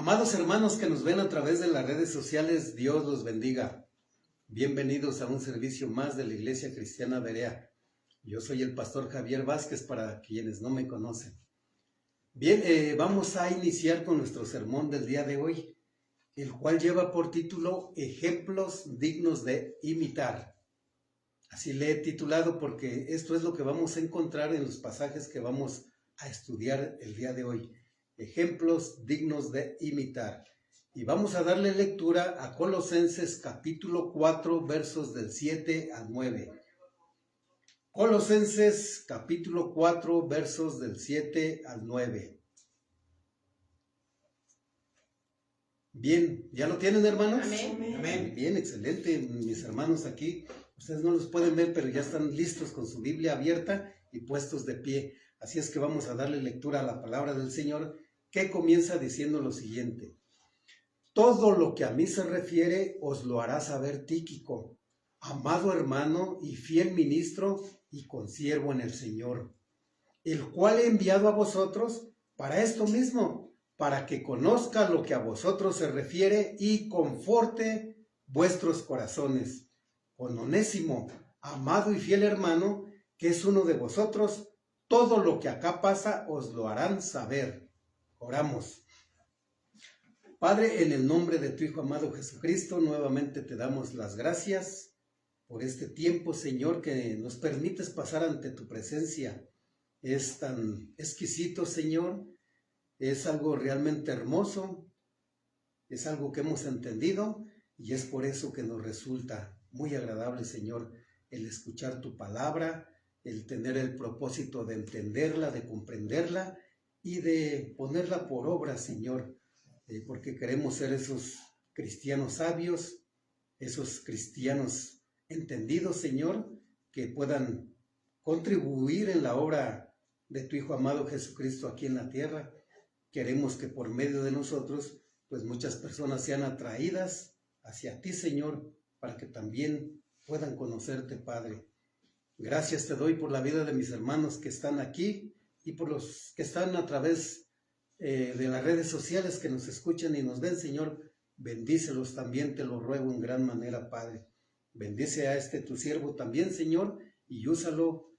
Amados hermanos que nos ven a través de las redes sociales, Dios los bendiga. Bienvenidos a un servicio más de la Iglesia Cristiana Berea. Yo soy el pastor Javier Vázquez para quienes no me conocen. Bien, vamos a iniciar con nuestro sermón del día de hoy, el cual lleva por título Ejemplos dignos de imitar. Así le he titulado porque esto es lo que vamos a encontrar en los pasajes que vamos a estudiar el día de hoy. Ejemplos dignos de imitar. Y vamos a darle lectura a Colosenses capítulo 4, versos del 7 al 9. Colosenses capítulo 4, versos del 7 al 9. Bien, ¿ya lo tienen, hermanos? Amén. Amén. Bien, excelente, mis hermanos aquí. Ustedes no los pueden ver, pero ya están listos con su Biblia abierta y puestos de pie. Así es que vamos a darle lectura a la palabra del Señor, que comienza diciendo lo siguiente. Todo lo que a mí se refiere os lo hará saber Tíquico, amado hermano y fiel ministro y consiervo en el Señor, el cual he enviado a vosotros para esto mismo, para que conozca lo que a vosotros se refiere y conforte vuestros corazones. Con Onésimo, amado y fiel hermano, que es uno de vosotros, todo lo que acá pasa os lo harán saber. Oramos. Padre, en el nombre de tu Hijo amado Jesucristo, nuevamente te damos las gracias por este tiempo, Señor, que nos permites pasar ante tu presencia. Es tan exquisito, Señor, es algo realmente hermoso, es algo que hemos entendido y es por eso que nos resulta muy agradable, Señor, el escuchar tu palabra, el tener el propósito de entenderla, de comprenderla y de ponerla por obra, Señor, porque queremos ser esos cristianos sabios, esos cristianos entendidos, Señor, que puedan contribuir en la obra de tu Hijo amado Jesucristo aquí en la tierra. Queremos que por medio de nosotros, pues muchas personas sean atraídas hacia ti, Señor, para que también puedan conocerte, Padre. Gracias te doy por la vida de mis hermanos que están aquí y por los que están a través de las redes sociales que nos escuchan y nos ven, Señor. Bendícelos también, te lo ruego en gran manera, Padre. Bendice a este tu siervo también, Señor, y úsalo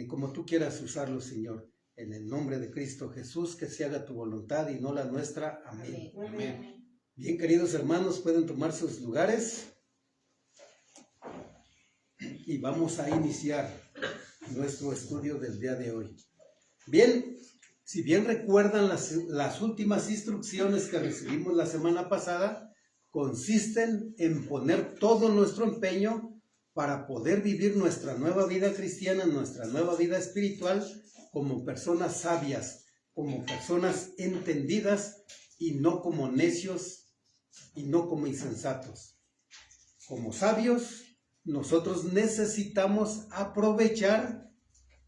como tú quieras usarlo, Señor. En el nombre de Cristo Jesús, que se haga tu voluntad y no la nuestra. Amén. Amén. Bien, queridos hermanos, pueden tomar sus lugares y vamos a iniciar nuestro estudio del día de hoy. Bien, si bien recuerdan las últimas instrucciones que recibimos la semana pasada, consisten en poner todo nuestro empeño para poder vivir nuestra nueva vida cristiana, nuestra nueva vida espiritual, como personas sabias, como personas entendidas y no como necios y no como insensatos. Como sabios, nosotros necesitamos aprovechar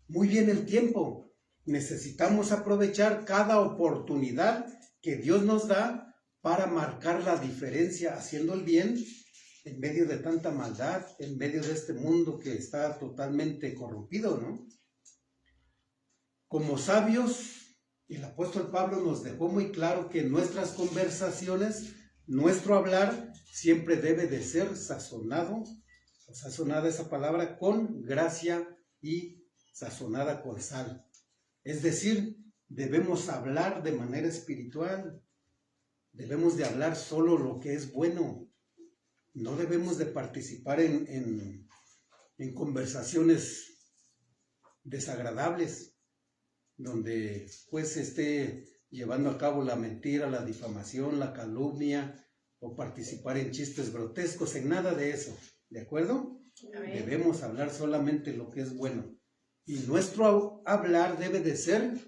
muy bien el tiempo. Necesitamos aprovechar cada oportunidad que Dios nos da para marcar la diferencia haciendo el bien en medio de tanta maldad, en medio de este mundo que está totalmente corrompido, ¿no? Como sabios, el apóstol Pablo nos dejó muy claro que nuestras conversaciones, nuestro hablar, siempre debe de ser sazonado, o sazonada esa palabra, con gracia y sazonada con sal. Es decir, debemos hablar de manera espiritual, debemos de hablar solo lo que es bueno, no debemos de participar en conversaciones desagradables, donde pues se esté llevando a cabo la mentira, la difamación, la calumnia, o participar en chistes grotescos, en nada de eso, ¿de acuerdo? Amén. Debemos hablar solamente lo que es bueno. Y nuestro hablar debe de ser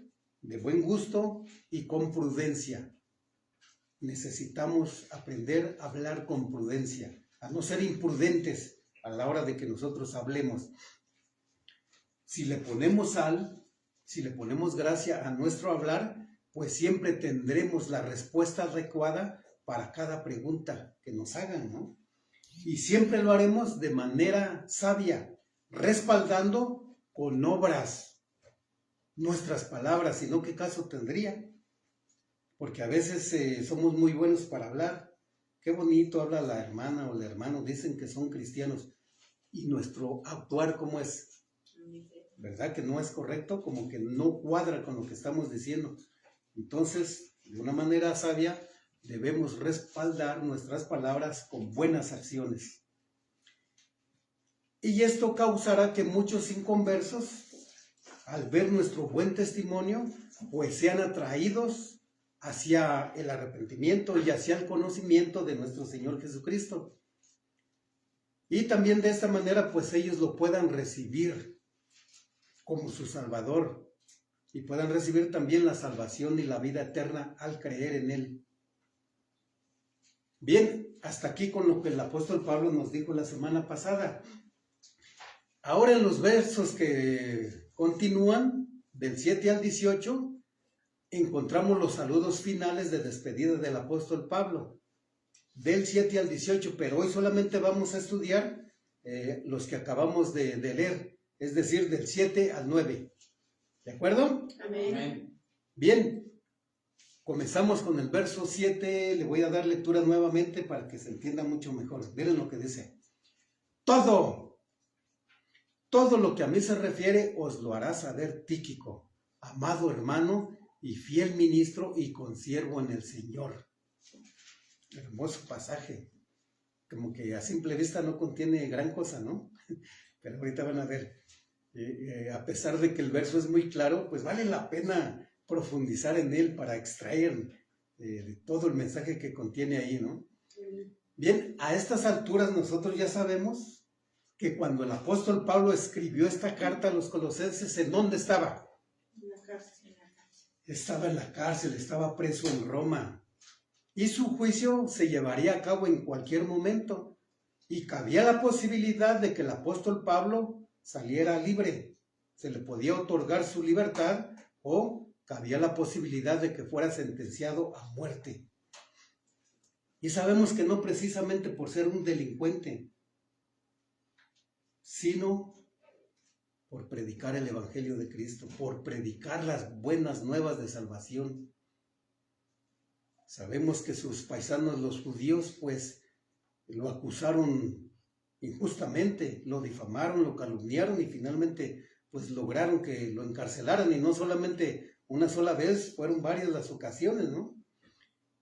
de buen gusto y con prudencia. Necesitamos aprender a hablar con prudencia, a no ser imprudentes a la hora de que nosotros hablemos. Si le ponemos sal, si le ponemos gracia a nuestro hablar, pues siempre tendremos la respuesta adecuada para cada pregunta que nos hagan, ¿no? Y siempre lo haremos de manera sabia, respaldando con obras nuestras palabras, sino qué caso tendría porque a veces somos muy buenos para hablar. Qué bonito habla la hermana o el hermano, dicen que son cristianos, y nuestro actuar, ¿cómo es? ¿Verdad que no es correcto? Como que no cuadra con lo que estamos diciendo. Entonces, de una manera sabia, debemos respaldar nuestras palabras con buenas acciones. Y esto causará que muchos inconversos, al ver nuestro buen testimonio, pues sean atraídos hacia el arrepentimiento y hacia el conocimiento de nuestro Señor Jesucristo. Y también de esta manera, pues ellos lo puedan recibir como su Salvador y puedan recibir también la salvación y la vida eterna al creer en Él. Bien, hasta aquí con lo que el apóstol Pablo nos dijo la semana pasada. Ahora en los versos que continúan, del 7 al 18, encontramos los saludos finales de despedida del apóstol Pablo, del 7 al 18, pero hoy solamente vamos a estudiar los que acabamos de leer, es decir, del 7 al 9. ¿De acuerdo? Amén. Bien, comenzamos con el verso 7, le voy a dar lectura nuevamente para que se entienda mucho mejor. Miren lo que dice. Todo lo que a mí se refiere os lo hará saber Tíquico, amado hermano y fiel ministro y consiervo en el Señor. Hermoso pasaje, como que a simple vista no contiene gran cosa, ¿no? Pero ahorita van a ver, a pesar de que el verso es muy claro, pues vale la pena profundizar en él para extraer de todo el mensaje que contiene ahí, ¿no? Bien, a estas alturas nosotros ya sabemos que cuando el apóstol Pablo escribió esta carta a los colosenses, ¿en dónde estaba? En la cárcel. Estaba en la cárcel, estaba preso en Roma. Y su juicio se llevaría a cabo en cualquier momento. Y cabía la posibilidad de que el apóstol Pablo saliera libre. Se le podía otorgar su libertad o cabía la posibilidad de que fuera sentenciado a muerte. Y sabemos que no precisamente por ser un delincuente, sino por predicar el Evangelio de Cristo, por predicar las buenas nuevas de salvación. Sabemos que sus paisanos, los judíos, pues lo acusaron injustamente, lo difamaron, lo calumniaron y finalmente pues lograron que lo encarcelaran, y no solamente una sola vez, fueron varias las ocasiones, ¿no?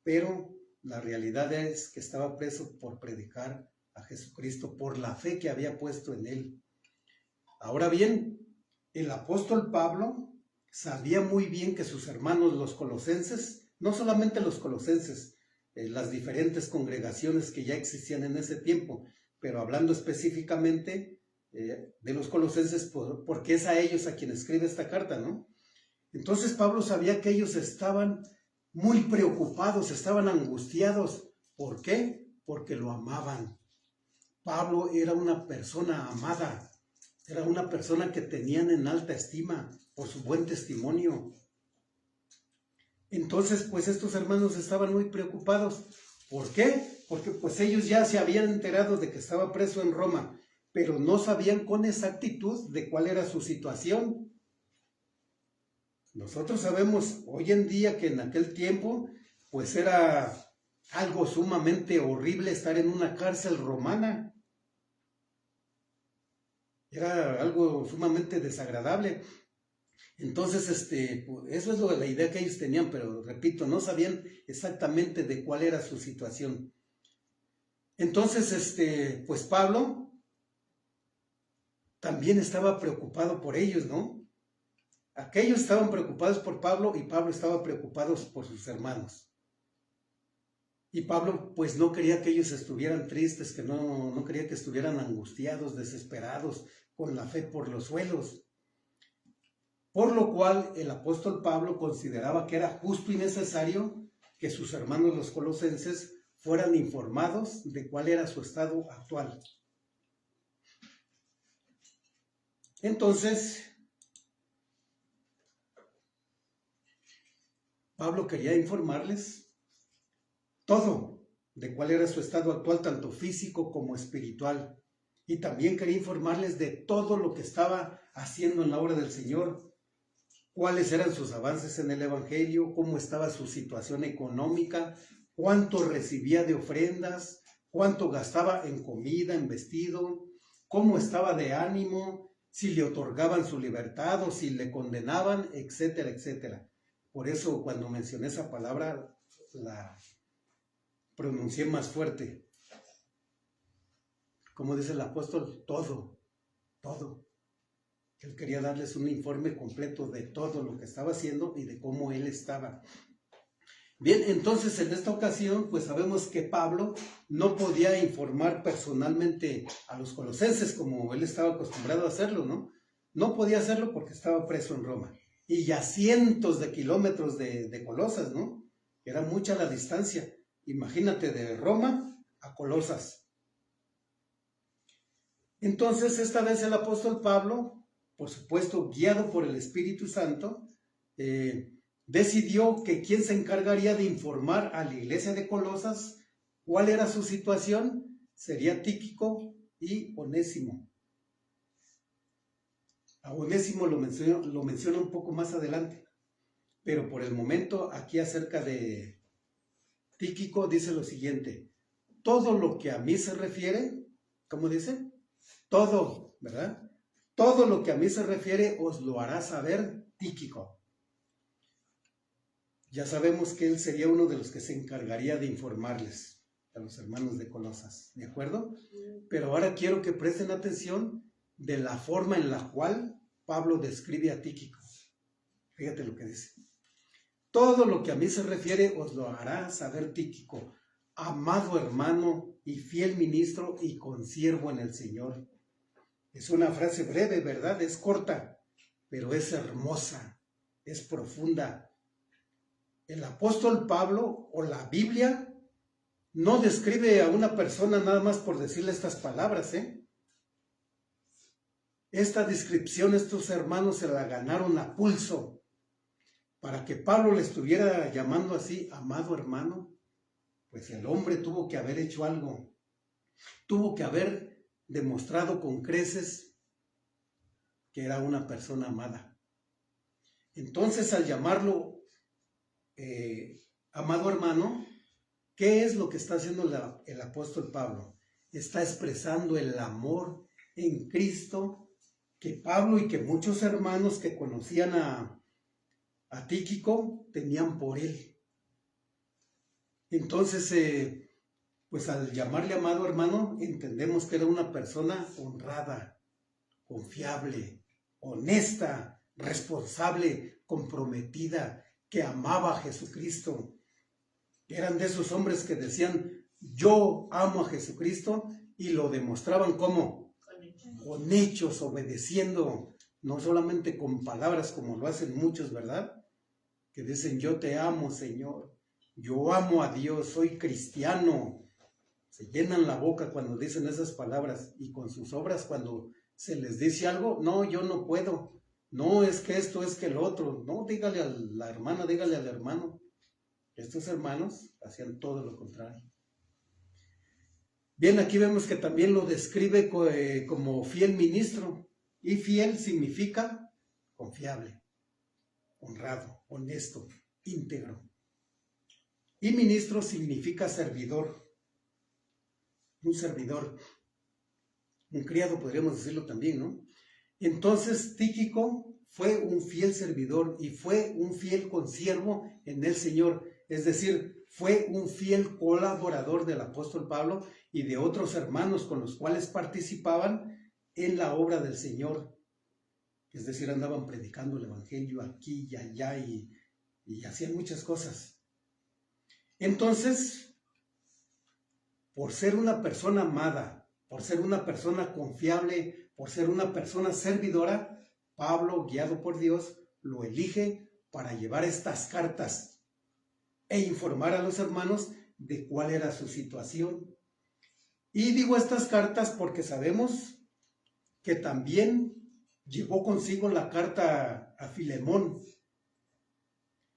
Pero la realidad es que estaba preso por predicar a Jesucristo, por la fe que había puesto en él. Ahora bien, el apóstol Pablo sabía muy bien que sus hermanos los colosenses, no solamente los colosenses, las diferentes congregaciones que ya existían en ese tiempo, pero hablando específicamente de los colosenses, porque es a ellos a quien escribe esta carta, ¿no? Entonces Pablo sabía que ellos estaban muy preocupados, estaban angustiados. ¿Por qué? Porque lo amaban. Pablo era una persona amada, era una persona que tenían en alta estima por su buen testimonio. Entonces, pues estos hermanos estaban muy preocupados. ¿Por qué? Porque pues ellos ya se habían enterado de que estaba preso en Roma, pero no sabían con exactitud de cuál era su situación. Nosotros sabemos hoy en día que en aquel tiempo, pues era algo sumamente horrible estar en una cárcel romana. Era algo sumamente desagradable. Entonces, eso es la idea que ellos tenían, pero repito, no sabían exactamente de cuál era su situación. Entonces, pues Pablo también estaba preocupado por ellos, ¿no? Aquellos estaban preocupados por Pablo y Pablo estaba preocupado por sus hermanos. Y Pablo pues no quería que ellos estuvieran tristes, que no quería que estuvieran angustiados, desesperados, con la fe por los suelos. Por lo cual el apóstol Pablo consideraba que era justo y necesario que sus hermanos los colosenses fueran informados de cuál era su estado actual. Entonces, Pablo quería informarles todo de cuál era su estado actual, tanto físico como espiritual. Y también quería informarles de todo lo que estaba haciendo en la obra del Señor. cuáles eran sus avances en el Evangelio, cómo estaba su situación económica, cuánto recibía de ofrendas, cuánto gastaba en comida, en vestido, cómo estaba de ánimo, si le otorgaban su libertad o si le condenaban, etcétera, etcétera. Por eso cuando mencioné esa palabra la pronuncié más fuerte. Como dice el apóstol, todo. Él quería darles un informe completo de todo lo que estaba haciendo y de cómo él estaba. Bien, entonces en esta ocasión, pues sabemos que Pablo no podía informar personalmente a los colosenses como él estaba acostumbrado a hacerlo, ¿no? No podía hacerlo porque estaba preso en Roma. Y ya cientos de kilómetros de Colosas, ¿no? Era mucha la distancia. Imagínate, de Roma a Colosas. Entonces, esta vez el apóstol Pablo, por supuesto, guiado por el Espíritu Santo, decidió que quien se encargaría de informar a la iglesia de Colosas cuál era su situación sería Tíquico y Onésimo. A Onésimo lo menciona un poco más adelante, pero por el momento aquí acerca de Tíquico dice lo siguiente: todo lo que a mí se refiere, ¿cómo dice? Todo, ¿verdad? Todo lo que a mí se refiere os lo hará saber Tíquico. Ya sabemos que él sería uno de los que se encargaría de informarles a los hermanos de Colosas, ¿de acuerdo? Pero ahora quiero que presten atención de la forma en la cual Pablo describe a Tíquico. Fíjate lo que dice. Todo lo que a mí se refiere os lo hará saber Tíquico, amado hermano y fiel ministro y consiervo en el Señor. Es una frase breve, ¿verdad? Es corta, pero es hermosa, es profunda. El apóstol Pablo o la Biblia no describe a una persona nada más por decirle estas palabras, Esta descripción estos hermanos se la ganaron a pulso. Para que Pablo le estuviera llamando así, amado hermano, pues el hombre tuvo que haber hecho algo. Tuvo que haber demostrado con creces que era una persona amada. Entonces, al llamarlo amado hermano, ¿qué es lo que está haciendo el apóstol Pablo? Está expresando el amor en Cristo que Pablo y que muchos hermanos que conocían a Tíquico tenían por él. Entonces, pues al llamarle amado hermano, entendemos que era una persona honrada, confiable, honesta, responsable, comprometida, que amaba a Jesucristo. Eran de esos hombres que decían, yo amo a Jesucristo, y lo demostraban ¿cómo? Con hechos, obedeciendo, no solamente con palabras como lo hacen muchos, ¿verdad? Que dicen, yo te amo, Señor, yo amo a Dios, soy cristiano. Se llenan la boca cuando dicen esas palabras, y con sus obras cuando se les dice algo, no, yo no puedo, no, es que esto, es que el otro, no, dígale a la hermana, dígale al hermano. Estos hermanos hacían todo lo contrario. Bien, aquí vemos que también lo describe como fiel ministro, y fiel significa confiable, honrado, honesto, íntegro. Y ministro significa servidor, un servidor, un criado podríamos decirlo también, ¿no? Entonces Tíquico fue un fiel servidor y fue un fiel consiervo en el Señor, es decir, fue un fiel colaborador del apóstol Pablo y de otros hermanos con los cuales participaban en la obra del Señor. Es decir, andaban predicando el evangelio aquí y allá y hacían muchas cosas. Entonces, por ser una persona amada, por ser una persona confiable, por ser una persona servidora, Pablo, guiado por Dios, lo elige para llevar estas cartas e informar a los hermanos de cuál era su situación. Y digo estas cartas porque sabemos que también llevó consigo la carta a Filemón,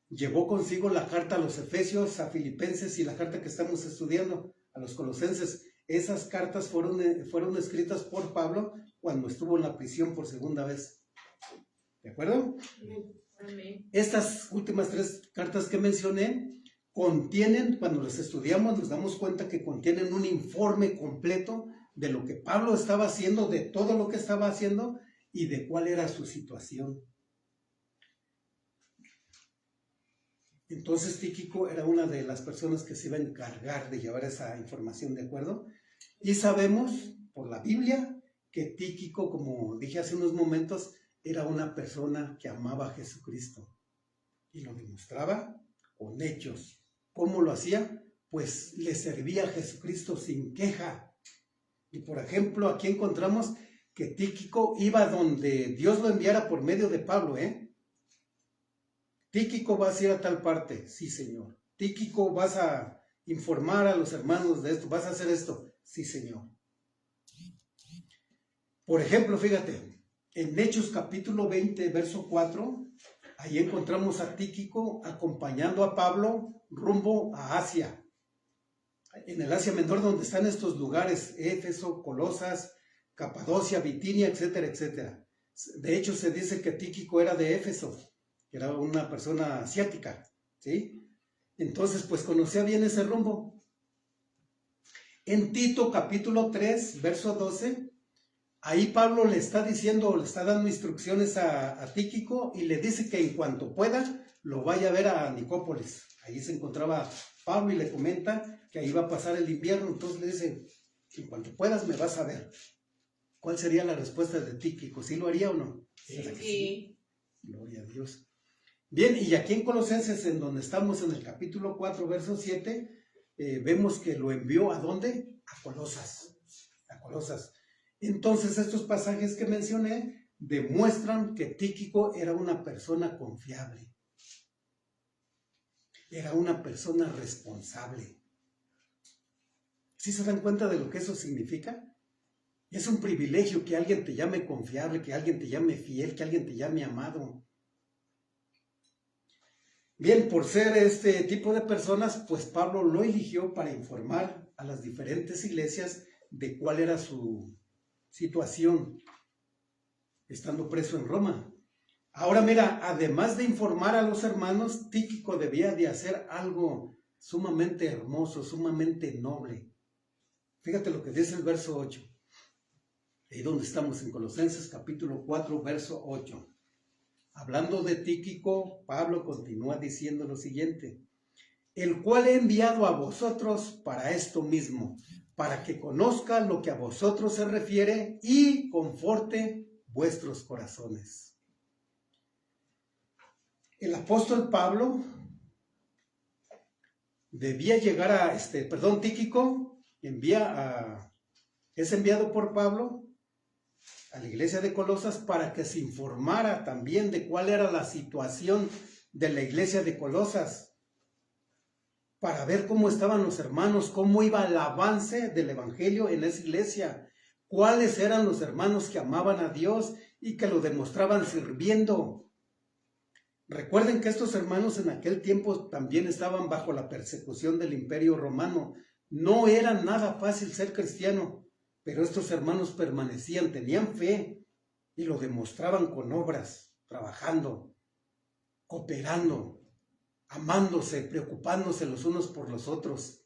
llevó consigo la carta a los Efesios, a Filipenses y la carta que estamos estudiando a los Colosenses. Esas cartas fueron escritas por Pablo cuando estuvo en la prisión por segunda vez. ¿De acuerdo? Amén. Estas últimas 3 cartas que mencioné contienen, cuando las estudiamos, nos damos cuenta que contienen un informe completo de lo que Pablo estaba haciendo, de todo lo que estaba haciendo y de cuál era su situación. Entonces Tíquico era una de las personas que se iba a encargar de llevar esa información, ¿de acuerdo? Y sabemos por la Biblia que Tíquico, como dije hace unos momentos, era una persona que amaba a Jesucristo y lo demostraba con hechos. ¿Cómo lo hacía? Pues le servía a Jesucristo sin queja. Y por ejemplo, aquí encontramos que Tíquico iba donde Dios lo enviara por medio de Pablo, Tíquico, vas a ir a tal parte, sí señor. Tíquico, vas a informar a los hermanos de esto, vas a hacer esto, sí señor. Por ejemplo, fíjate, en Hechos capítulo 20, verso 4, ahí encontramos a Tíquico acompañando a Pablo rumbo a Asia. En el Asia Menor, donde están estos lugares, Éfeso, Colosas, Capadocia, Bitinia, etcétera, etcétera. De hecho, se dice que Tíquico era de Éfeso, que era una persona asiática, ¿sí? Entonces, pues conocía bien ese rumbo. En Tito capítulo 3, verso 12, ahí Pablo le está diciendo, le está dando instrucciones a Tíquico y le dice que en cuanto pueda, lo vaya a ver a Nicópolis. Ahí se encontraba Pablo y le comenta que ahí va a pasar el invierno. Entonces le dice, en cuanto puedas me vas a ver. ¿Cuál sería la respuesta de Tíquico? ¿Sí lo haría o no? Sí. Gloria a Dios. Bien, y aquí en Colosenses, en donde estamos en el capítulo 4, verso 7, vemos que lo envió ¿a dónde? A Colosas. A Colosas. Entonces, estos pasajes que mencioné demuestran que Tíquico era una persona confiable. Era una persona responsable. ¿Sí se dan cuenta de lo que eso significa? Es un privilegio que alguien te llame confiable, que alguien te llame fiel, que alguien te llame amado. Bien, por ser este tipo de personas, pues Pablo lo eligió para informar a las diferentes iglesias de cuál era su situación estando preso en Roma. Ahora mira, además de informar a los hermanos, Tíquico debía de hacer algo sumamente hermoso, sumamente noble. Fíjate lo que dice el verso 8. Ahí donde estamos en Colosenses capítulo 4, verso 8. Hablando de Tíquico, Pablo continúa diciendo lo siguiente: el cual he enviado a vosotros para esto mismo, para que conozca lo que a vosotros se refiere y conforte vuestros corazones. El apóstol Pablo debía llegar a, Tíquico es enviado por Pablo a la iglesia de Colosas para que se informara también de cuál era la situación de la iglesia de Colosas, para ver cómo estaban los hermanos, cómo iba el avance del evangelio en esa iglesia, cuáles eran los hermanos que amaban a Dios y que lo demostraban sirviendo. Recuerden que estos hermanos en aquel tiempo también estaban bajo la persecución del Imperio Romano. No era nada fácil ser cristiano, pero estos hermanos permanecían, tenían fe y lo demostraban con obras, trabajando, cooperando, amándose, preocupándose los unos por los otros.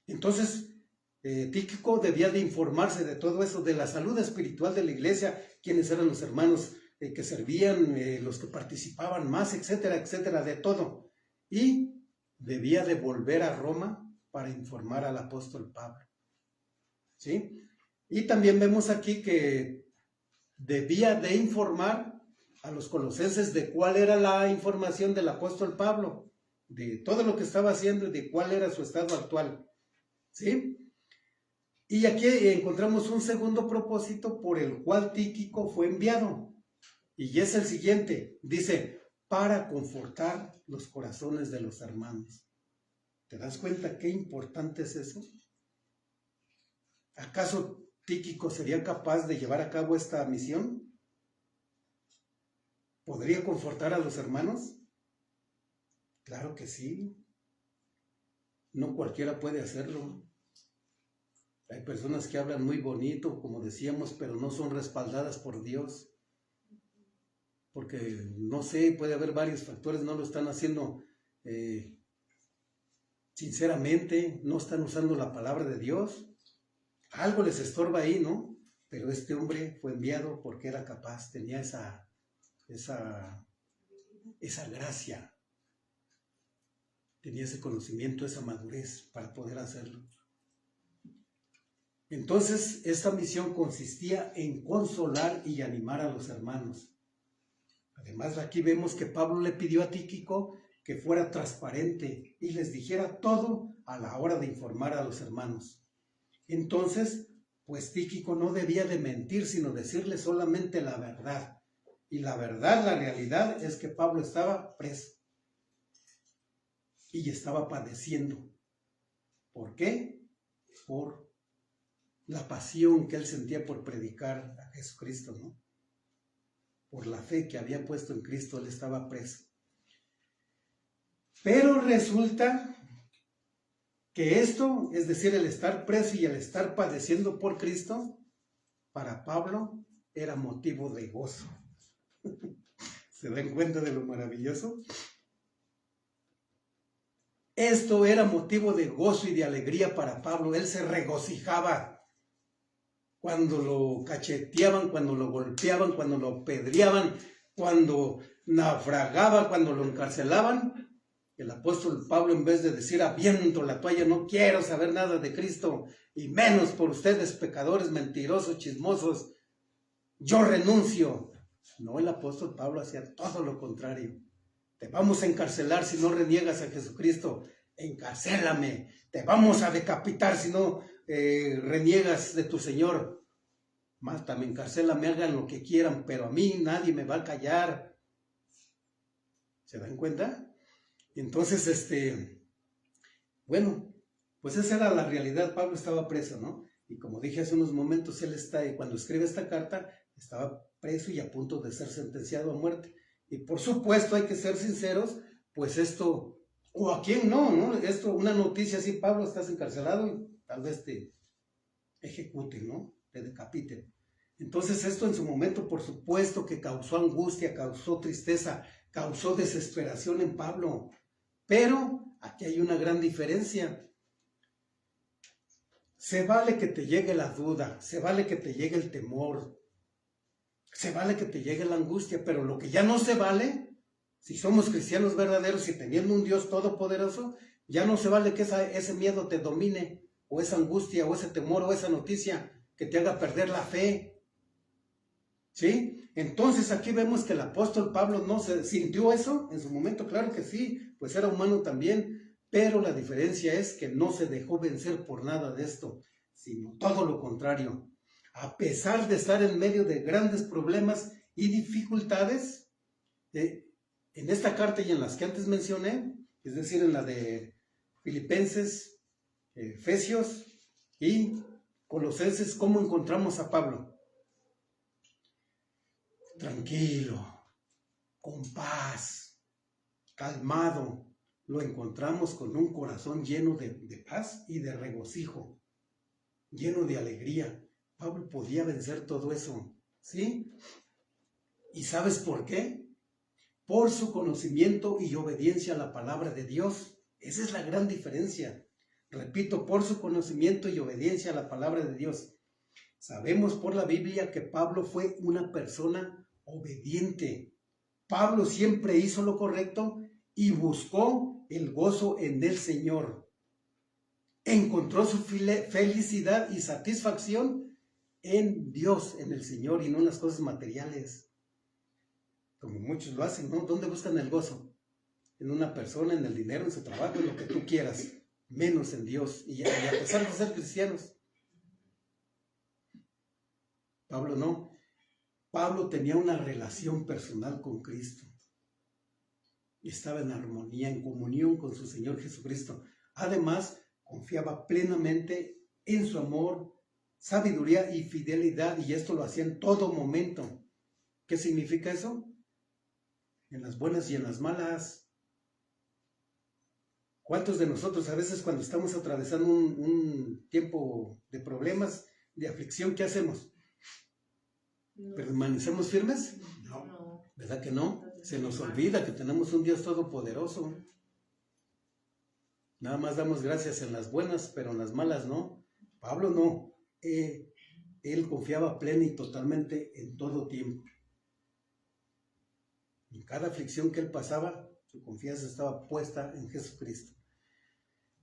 Entonces, Tíquico debía de informarse de todo eso, de la salud espiritual de la iglesia, quiénes eran los hermanos que servían, los que participaban más, etcétera, etcétera, de todo. Y debía de volver a Roma para informar al apóstol Pablo. ¿Sí? Y también vemos aquí que debía de informar a los colosenses de cuál era la información del apóstol Pablo, de todo lo que estaba haciendo y de cuál era su estado actual. ¿Sí? Y aquí encontramos un segundo propósito por el cual Tíquico fue enviado. Y es el siguiente, dice, para confortar los corazones de los hermanos. ¿Te das cuenta qué importante es eso? ¿Acaso Tíquico sería capaz de llevar a cabo esta misión? ¿Podría confortar a los hermanos? Claro que sí. No cualquiera puede hacerlo. Hay personas que hablan muy bonito, como decíamos, pero no son respaldadas por Dios. porque no sé, puede haber varios factores, no lo están haciendo sinceramente, no están usando la palabra de Dios. Algo les estorba ahí, ¿no? Pero este hombre fue enviado porque era capaz, tenía esa gracia, tenía ese conocimiento, esa madurez para poder hacerlo. Entonces, esta misión consistía en consolar y animar a los hermanos. Además, aquí vemos que Pablo le pidió a Tíquico que fuera transparente y les dijera todo a la hora de informar a los hermanos. Entonces, pues Tíquico no debía de mentir, sino decirle solamente la verdad. Y la verdad, la realidad es que Pablo estaba preso y estaba padeciendo. ¿Por qué? Por la pasión que él sentía por predicar a Jesucristo, ¿no? Por la fe que había puesto en Cristo, él estaba preso. Pero resulta que esto, es decir, el estar preso y el estar padeciendo por Cristo, para Pablo era motivo de gozo. ¿Se dan cuenta de lo maravilloso? Esto era motivo de gozo y de alegría para Pablo. Él se regocijaba cuando lo cacheteaban, cuando lo golpeaban, cuando lo apedreaban, cuando naufragaba, cuando lo encarcelaban. El apóstol Pablo, en vez de decir aviento la toalla, no quiero saber nada de Cristo, y menos por ustedes pecadores, mentirosos, chismosos, yo renuncio. No, el apóstol Pablo hacía todo lo contrario. Te vamos a encarcelar si no reniegas a Jesucristo, encarcélame. Te vamos a decapitar si no reniegas de tu Señor. Mátame, encarcélame, hagan lo que quieran, pero a mí nadie me va a callar. ¿Se dan cuenta? Entonces, bueno, pues esa era la realidad. Pablo estaba preso, ¿no? Y como dije hace unos momentos, cuando escribe esta carta, estaba preso y a punto de ser sentenciado a muerte. Y por supuesto, hay que ser sinceros, pues esto, o a quién no, esto, una noticia así, Pablo, estás encarcelado y tal vez te ejecuten, ¿no? Te decapiten. Entonces esto en su momento, por supuesto que causó angustia, causó tristeza, causó desesperación en Pablo. Pero aquí hay una gran diferencia. Se vale que te llegue la duda, se vale que te llegue el temor, se vale que te llegue la angustia, pero lo que ya no se vale, si somos cristianos verdaderos y teniendo un Dios todopoderoso, ya no se vale que ese miedo te domine, o esa angustia, o ese temor, o esa noticia que te haga perder la fe. ¿Sí? Entonces aquí vemos que el apóstol Pablo no se sintió eso en su momento, claro que sí, pues era humano también, pero la diferencia es que no se dejó vencer por nada de esto, sino todo lo contrario. A pesar de estar en medio de grandes problemas y dificultades, en esta carta y en las que antes mencioné, es decir, en la de Filipenses, Efesios y Colosenses, ¿cómo encontramos a Pablo? Tranquilo, con paz, calmado. Lo encontramos con un corazón lleno de paz y de regocijo, lleno de alegría. Pablo podía vencer todo eso, ¿sí? ¿Y sabes por qué? Por su conocimiento y obediencia a la palabra de Dios. Esa es la gran diferencia. Repito, por su conocimiento y obediencia a la palabra de Dios. Sabemos por la Biblia que Pablo fue una persona obediente. Pablo siempre hizo lo correcto y buscó el gozo en el Señor. Encontró su felicidad y satisfacción en Dios, en el Señor, y no en las cosas materiales, como muchos lo hacen, ¿no? ¿Dónde buscan el gozo? En una persona, en el dinero, en su trabajo, en lo que tú quieras, menos en Dios, y a pesar de ser cristianos. Pablo no. Pablo tenía una relación personal con Cristo. Estaba en armonía, en comunión con su Señor Jesucristo. Además, confiaba plenamente en su amor, sabiduría y fidelidad, y esto lo hacía en todo momento. ¿Qué significa eso? En las buenas y en las malas. ¿Cuántos de nosotros a veces cuando estamos atravesando un tiempo de problemas, de aflicción, qué hacemos? No. ¿Permanecemos firmes? No. ¿Verdad que no? Se nos olvida que tenemos un Dios todopoderoso. Nada más damos gracias en las buenas, pero en las malas no. Pablo no. Él confiaba plena y totalmente en todo tiempo. En cada aflicción que él pasaba, su confianza estaba puesta en Jesucristo.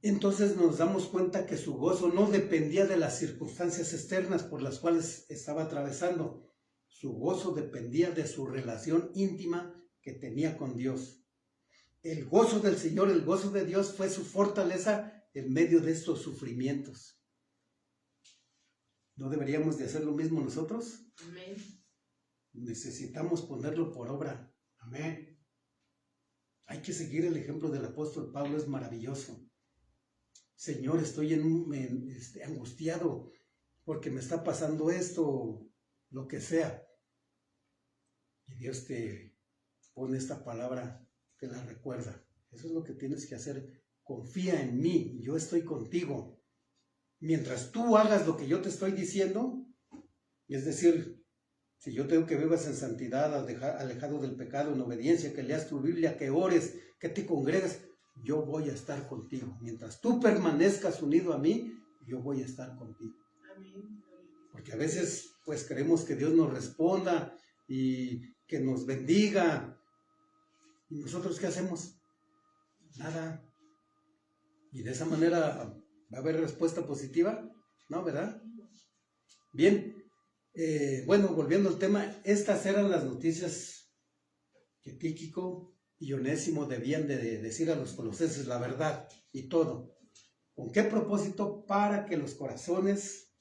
Entonces nos damos cuenta que su gozo no dependía de las circunstancias externas por las cuales estaba atravesando. Su gozo dependía de su relación íntima que tenía con Dios. El gozo del Señor, el gozo de Dios fue su fortaleza en medio de estos sufrimientos. ¿No deberíamos de hacer lo mismo nosotros? Amén. Necesitamos ponerlo por obra. Amén. Hay que seguir el ejemplo del apóstol Pablo, es maravilloso. Señor, estoy angustiado porque me está pasando esto, lo que sea. Y Dios te pone esta palabra, te la recuerda. Eso es lo que tienes que hacer. Confía en mí, yo estoy contigo. Mientras tú hagas lo que yo te estoy diciendo, es decir, si yo tengo que vivas en santidad, alejado del pecado, en obediencia, que leas tu Biblia, que ores, que te congregues, yo voy a estar contigo. Mientras tú permanezcas unido a mí, yo voy a estar contigo. Amén. Porque a veces pues queremos que Dios nos responda y que nos bendiga. ¿Y nosotros qué hacemos? Nada. ¿Y de esa manera va a haber respuesta positiva? No, ¿verdad? Bien. Bueno, volviendo al tema, estas eran las noticias que Tíquico y Onésimo debían de decir a los colosenses, la verdad y todo. ¿Con qué propósito? Para que los corazones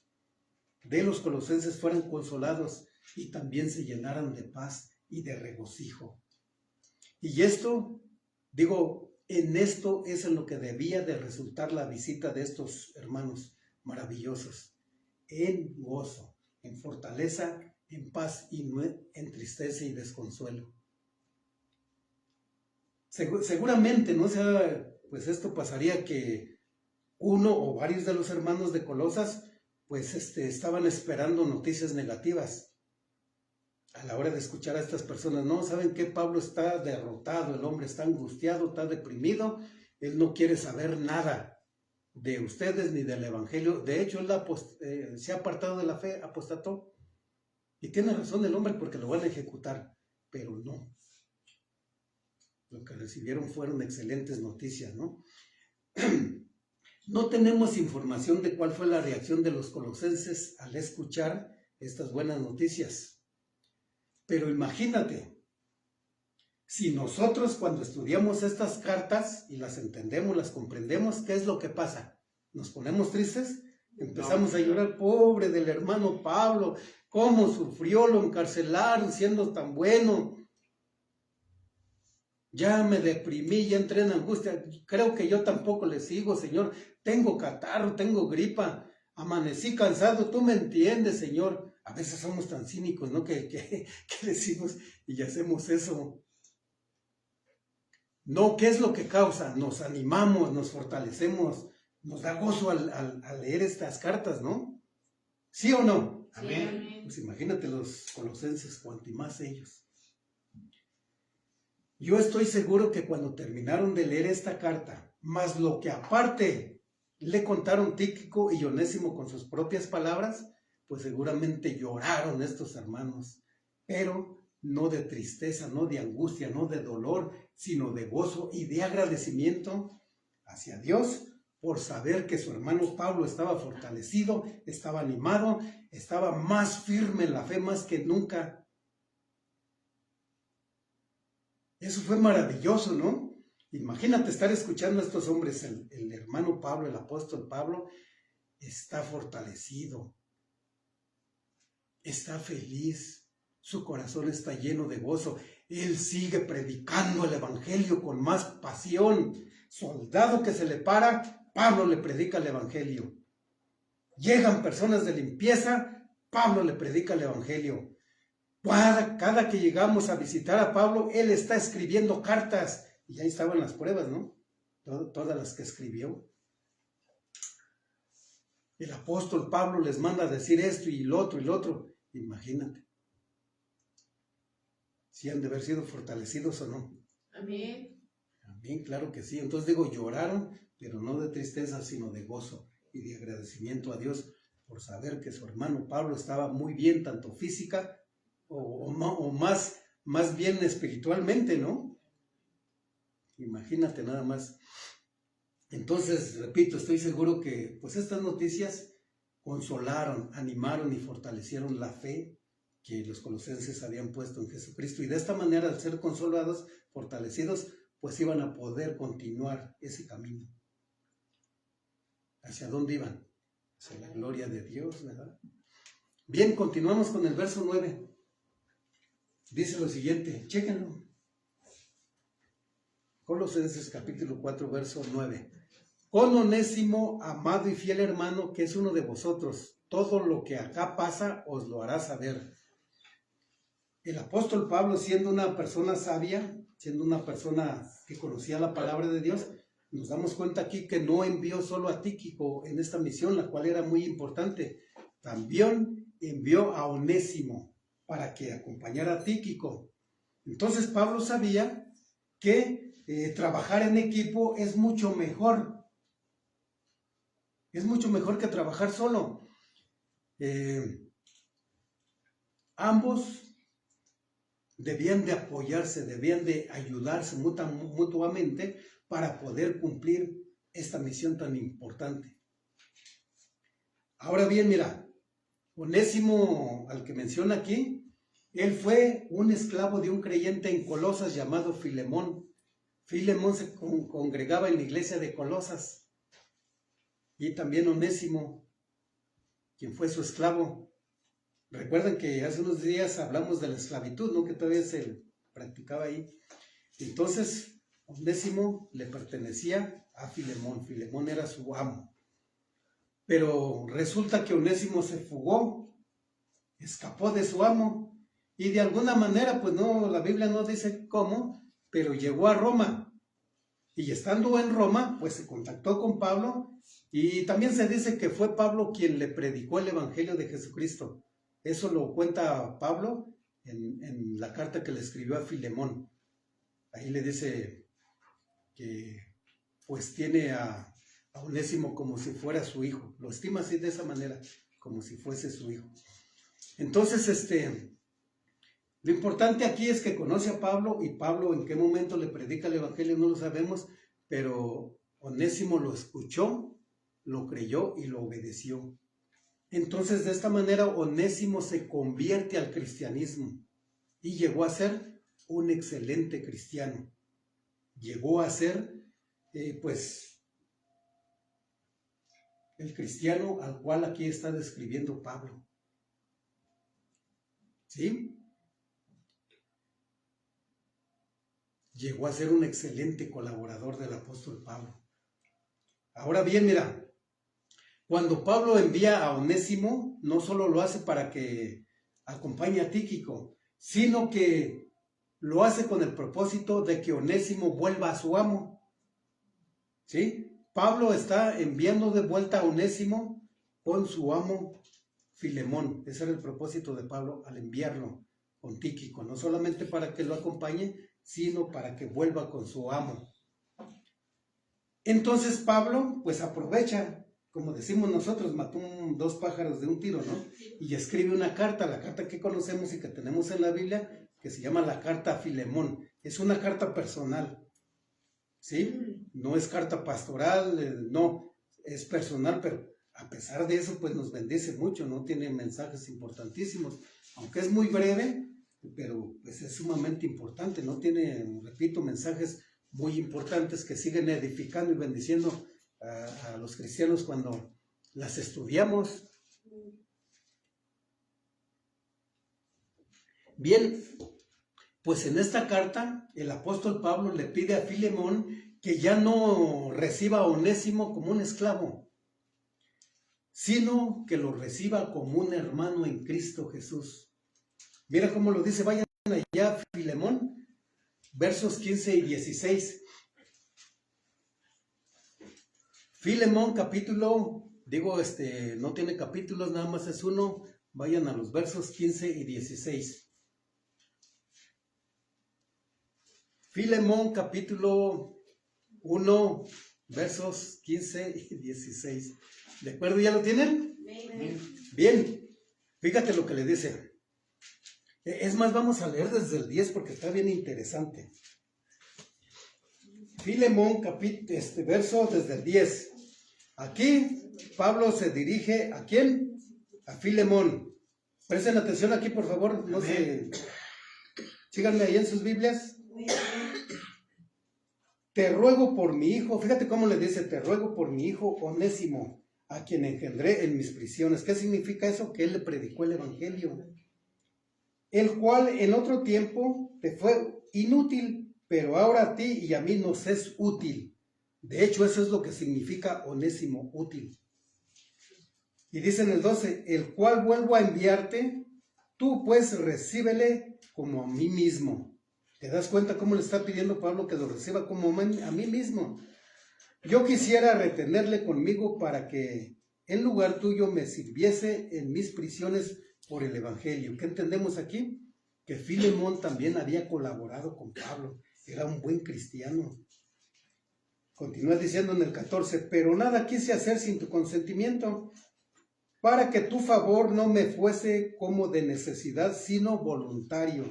de los colosenses fueran consolados y también se llenaran de paz y de regocijo. Y esto, en esto es en lo que debía de resultar la visita de estos hermanos maravillosos, en gozo, en fortaleza, en paz y no en tristeza y desconsuelo. Seguramente, ¿no? Pues esto pasaría que uno o varios de los hermanos de Colosas, pues estaban esperando noticias negativas. A la hora de escuchar a estas personas, no, ¿saben qué? Pablo está derrotado, el hombre está angustiado, está deprimido, él no quiere saber nada de ustedes ni del evangelio. De hecho, él se ha apartado de la fe, apostató. Y tiene razón el hombre porque lo van a ejecutar, pero no. Lo que recibieron fueron excelentes noticias, ¿no? No tenemos información de cuál fue la reacción de los colosenses al escuchar estas buenas noticias. Pero imagínate, si nosotros cuando estudiamos estas cartas y las entendemos, las comprendemos, ¿qué es lo que pasa? ¿Nos ponemos tristes? Empezamos a llorar, pobre del hermano Pablo, cómo sufrió, lo encarcelaron siendo tan bueno. Ya me deprimí, ya entré en angustia. Creo que yo tampoco le sigo, Señor. Tengo catarro, tengo gripa, amanecí cansado, tú me entiendes, Señor. A veces somos tan cínicos, ¿no? Que decimos y hacemos eso. No, ¿qué es lo que causa? Nos animamos, nos fortalecemos, nos da gozo al leer estas cartas, ¿no? ¿Sí o no? Amén. Pues imagínate los colosenses, cuanto y más ellos. Yo estoy seguro que cuando terminaron de leer esta carta, más lo que aparte le contaron Tíquico y Onésimo con sus propias palabras, pues seguramente lloraron estos hermanos, pero no de tristeza, no de angustia, no de dolor, sino de gozo y de agradecimiento hacia Dios por saber que su hermano Pablo estaba fortalecido, estaba animado, estaba más firme en la fe más que nunca. Eso fue maravilloso, ¿no? Imagínate estar escuchando a estos hombres, el hermano Pablo, el apóstol Pablo, está fortalecido, está feliz. Su corazón está lleno de gozo. Él sigue predicando el evangelio con más pasión. Soldado que se le para, Pablo le predica el evangelio. Llegan personas de limpieza, Pablo le predica el evangelio. Cada que llegamos a visitar a Pablo, él está escribiendo cartas. Y ahí estaban las pruebas, ¿no? Todas las que escribió. El apóstol Pablo les manda a decir esto y lo otro y lo otro. Imagínate. ¿Sí han de haber sido fortalecidos o no? Amén. Amén, claro que sí. Entonces digo, lloraron, pero no de tristeza, sino de gozo y de agradecimiento a Dios por saber que su hermano Pablo estaba muy bien, tanto física o más bien espiritualmente, ¿no? Imagínate nada más. Entonces, repito, estoy seguro que pues estas noticias consolaron, animaron y fortalecieron la fe que los colosenses habían puesto en Jesucristo. Y de esta manera, al ser consolados, fortalecidos, pues iban a poder continuar ese camino. ¿Hacia dónde iban? Hacia la gloria de Dios, ¿verdad? Bien, continuamos con el verso 9. Dice lo siguiente, chéquenlo. Colosenses capítulo 4, verso 9. Con Onésimo, amado y fiel hermano, que es uno de vosotros, todo lo que acá pasa os lo hará saber. El apóstol Pablo, siendo una persona sabia, siendo una persona que conocía la palabra de Dios, nos damos cuenta aquí que no envió solo a Tíquico en esta misión, la cual era muy importante. También envió a Onésimo para que acompañara a Tíquico. Entonces Pablo sabía que trabajar en equipo es mucho mejor. Es mucho mejor que trabajar solo. Ambos debían de apoyarse, debían de ayudarse mutuamente para poder cumplir esta misión tan importante. Ahora bien, mira, Onésimo, al que menciona aquí, él fue un esclavo de un creyente en Colosas llamado Filemón. Filemón se congregaba en la iglesia de Colosas. Y también Onésimo, quien fue su esclavo. Recuerden que hace unos días hablamos de la esclavitud, ¿no? Que todavía se practicaba ahí. Entonces, Onésimo le pertenecía a Filemón. Filemón era su amo. Pero resulta que Onésimo se fugó, escapó de su amo. Y de alguna manera, pues no, la Biblia no dice cómo, pero llegó a Roma. Y estando en Roma, pues se contactó con Pablo. Y también se dice que fue Pablo quien le predicó el Evangelio de Jesucristo. Eso lo cuenta Pablo en la carta que le escribió a Filemón. Ahí le dice que pues tiene a Onésimo como si fuera su hijo. Lo estima así de esa manera, como si fuese su hijo. Entonces, lo importante aquí es que conoce a Pablo, y Pablo en qué momento le predica el Evangelio no lo sabemos, pero Onésimo lo escuchó, lo creyó y lo obedeció. Entonces, de esta manera, Onésimo se convierte al cristianismo y llegó a ser un excelente cristiano. Llegó a ser, pues, el cristiano al cual aquí está describiendo Pablo. ¿Sí? Llegó a ser un excelente colaborador del apóstol Pablo. Ahora bien, mira, cuando Pablo envía a Onésimo, no solo lo hace para que acompañe a Tíquico, sino que lo hace con el propósito de que Onésimo vuelva a su amo. ¿Sí? Pablo está enviando de vuelta a Onésimo con su amo Filemón. Ese era el propósito de Pablo al enviarlo con Tíquico, no solamente para que lo acompañe, sino para que vuelva con su amo. Entonces Pablo pues aprovecha, como decimos nosotros, mató dos pájaros de un tiro, ¿no? Y escribe una carta, la carta que conocemos y que tenemos en la Biblia, que se llama la carta a Filemón. Es una carta personal, ¿sí? No es carta pastoral, no, es personal, pero a pesar de eso pues nos bendice mucho, ¿no? Tiene mensajes importantísimos, aunque es muy breve, pero pues es sumamente importante, ¿no? Tiene, repito, mensajes muy importantes que siguen edificando y bendiciendo a los cristianos cuando las estudiamos. Bien, pues en esta carta el apóstol Pablo le pide a Filemón que ya no reciba a Onésimo como un esclavo, sino que lo reciba como un hermano en Cristo Jesús. Mira cómo lo dice, vayan allá a Filemón, versos 15 y 16. Filemón capítulo, no tiene capítulos, nada más es uno, vayan a los versos 15 y 16. Filemón capítulo 1, versos 15 y 16. ¿De acuerdo? ¿Ya lo tienen? Amén. Bien, fíjate lo que le dice. Es más, vamos a leer desde el 10 porque está bien interesante. Filemón, verso desde el 10. Aquí Pablo se dirige ¿a quién? A Filemón. Presten atención aquí, por favor. No se... Síganme ahí en sus Biblias. Te ruego por mi hijo, fíjate cómo le dice, te ruego por mi hijo Onésimo, a quien engendré en mis prisiones. ¿Qué significa eso? Que él le predicó el evangelio, el cual en otro tiempo te fue inútil, pero ahora a ti y a mí nos es útil. De hecho, eso es lo que significa Onésimo, útil. Y dice en el 12, el cual vuelvo a enviarte, tú pues recíbele como a mí mismo. ¿Te das cuenta cómo le está pidiendo Pablo que lo reciba como a mí mismo? Yo quisiera retenerle conmigo para que en lugar tuyo me sirviese en mis prisiones por el evangelio. ¿Qué entendemos aquí? Que Filemón también había colaborado con Pablo. Era un buen cristiano. Continúa diciendo en el 14, pero nada quise hacer sin tu consentimiento, para que tu favor no me fuese como de necesidad, sino voluntario.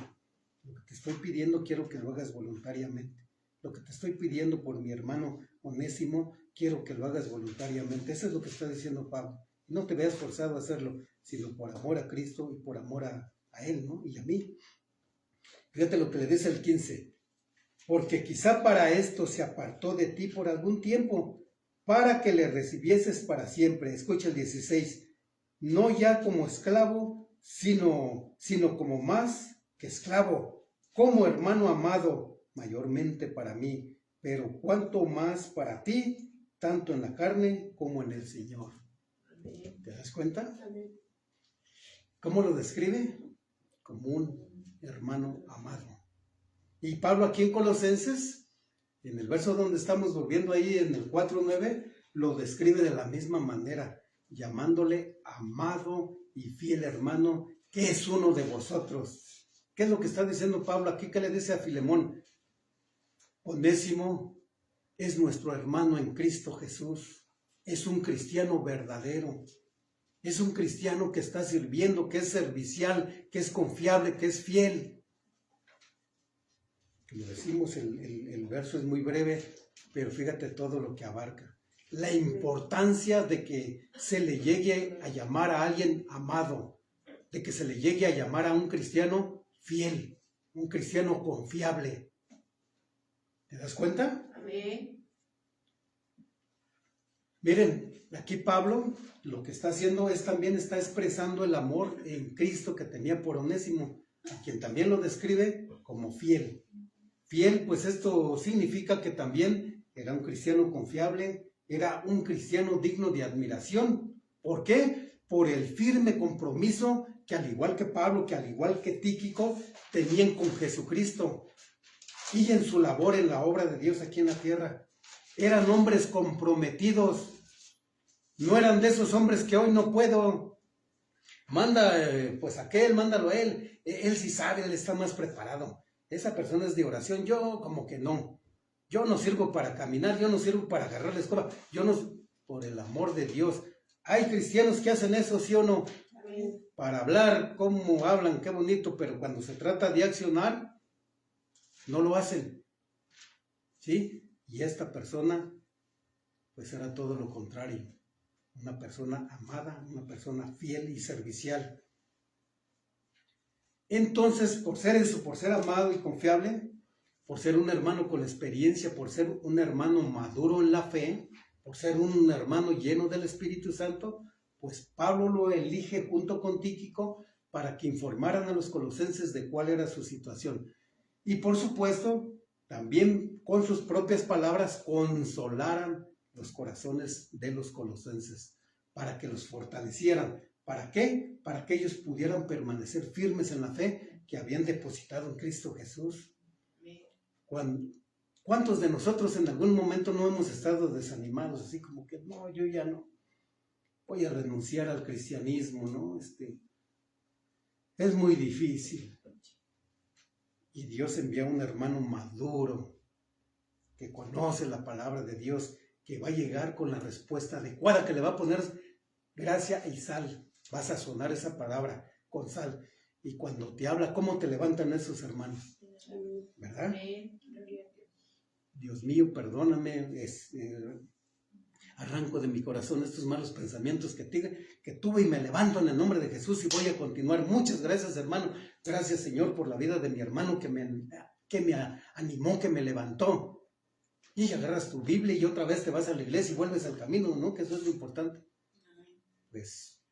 Lo que te estoy pidiendo quiero que lo hagas voluntariamente. Lo que te estoy pidiendo por mi hermano Onésimo, quiero que lo hagas voluntariamente. Eso es lo que está diciendo Pablo. No te veas forzado a hacerlo, sino por amor a Cristo y por amor a él, ¿no? Y a mí. Fíjate lo que le dice el 15. Porque quizá para esto se apartó de ti por algún tiempo, para que le recibieses para siempre. Escucha el 16. No ya como esclavo, sino como más que esclavo, como hermano amado, mayormente para mí, pero cuanto más para ti, tanto en la carne como en el Señor. ¿Te das cuenta? ¿Cómo lo describe? Como un hermano amado. Y Pablo aquí en Colosenses, en el verso donde estamos volviendo ahí, en el 4:9, lo describe de la misma manera, llamándole amado y fiel hermano, que es uno de vosotros. ¿Qué es lo que está diciendo Pablo aquí? ¿Qué le dice a Filemón? Onésimo es nuestro hermano en Cristo Jesús. Es un cristiano verdadero. Es un cristiano que está sirviendo, que es servicial, que es confiable, que es fiel. Como decimos, el verso es muy breve, pero fíjate todo lo que abarca. La importancia de que se le llegue a llamar a alguien amado, de que se le llegue a llamar a un cristiano fiel, un cristiano confiable. ¿Te das cuenta? Amén. Miren, aquí Pablo lo que está haciendo es también está expresando el amor en Cristo que tenía por Onésimo, a quien también lo describe como fiel. Fiel, pues esto significa que también era un cristiano confiable, era un cristiano digno de admiración. ¿Por qué? Por el firme compromiso que al igual que Pablo, que al igual que Tíquico, tenían con Jesucristo y en su labor en la obra de Dios aquí en la tierra. Eran hombres comprometidos. No eran de esos hombres que hoy no puedo. Manda pues aquel, mándalo a él. Él sí sabe, él está más preparado. Esa persona es de oración, yo como que no. Yo no sirvo para caminar, yo no sirvo para agarrar la escoba. Yo no, por el amor de Dios. Hay cristianos que hacen eso, ¿sí o no? Amén. Para hablar, cómo hablan, qué bonito, pero cuando se trata de accionar, no lo hacen. ¿Sí? Y esta persona, pues era todo lo contrario. Una persona amada, una persona fiel y servicial. Entonces, por ser eso, por ser amado y confiable, por ser un hermano con experiencia, por ser un hermano maduro en la fe, por ser un hermano lleno del Espíritu Santo, pues Pablo lo elige junto con Tíquico para que informaran a los colosenses de cuál era su situación. Y por supuesto, también con sus propias palabras consolaran los corazones de los colosenses, para que los fortalecieran. ¿Para qué? Para que ellos pudieran permanecer firmes en la fe que habían depositado en Cristo Jesús. ¿Cuántos de nosotros en algún momento no hemos estado desanimados, así como que no, yo ya no voy a renunciar al cristianismo, ¿no? Es muy difícil. Y Dios envía a un hermano maduro, que conoce la palabra de Dios, que va a llegar con la respuesta adecuada, que le va a poner gracia y sal. Va a sazonar esa palabra con sal. Y cuando te habla, ¿cómo te levantan esos hermanos? ¿Verdad? Amén. Gloria a Dios. Dios mío, perdóname, arranco de mi corazón estos malos pensamientos que tuve y me levanto en el nombre de Jesús y voy a continuar. Muchas gracias, hermano. Gracias, Señor, por la vida de mi hermano que me animó, que me levantó. Y agarras tu Biblia y otra vez te vas a la iglesia y vuelves al camino, ¿no? Que eso es lo importante. Pues,